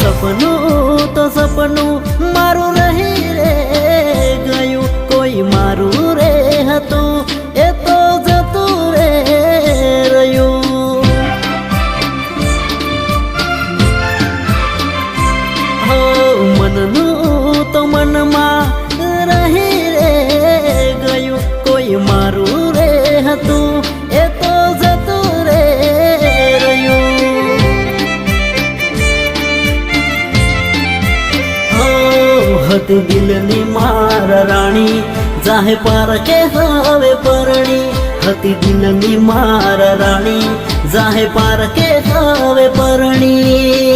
સપનું તો સપનું મારું રહી રે ગયું, કોઈ મારું રે હતું એ તો જતું રે રહ્યું. હો મનનું તો મનમાં રહી રે ગયું, કોઈ મારું રે હતું એ તો જતું રે રહ્યું. હતી દિલની મારા રાણી જાહે પારકે હવે પરણી, હતી દિલની મારા રાણી જાહે પારકે હવે પરણી.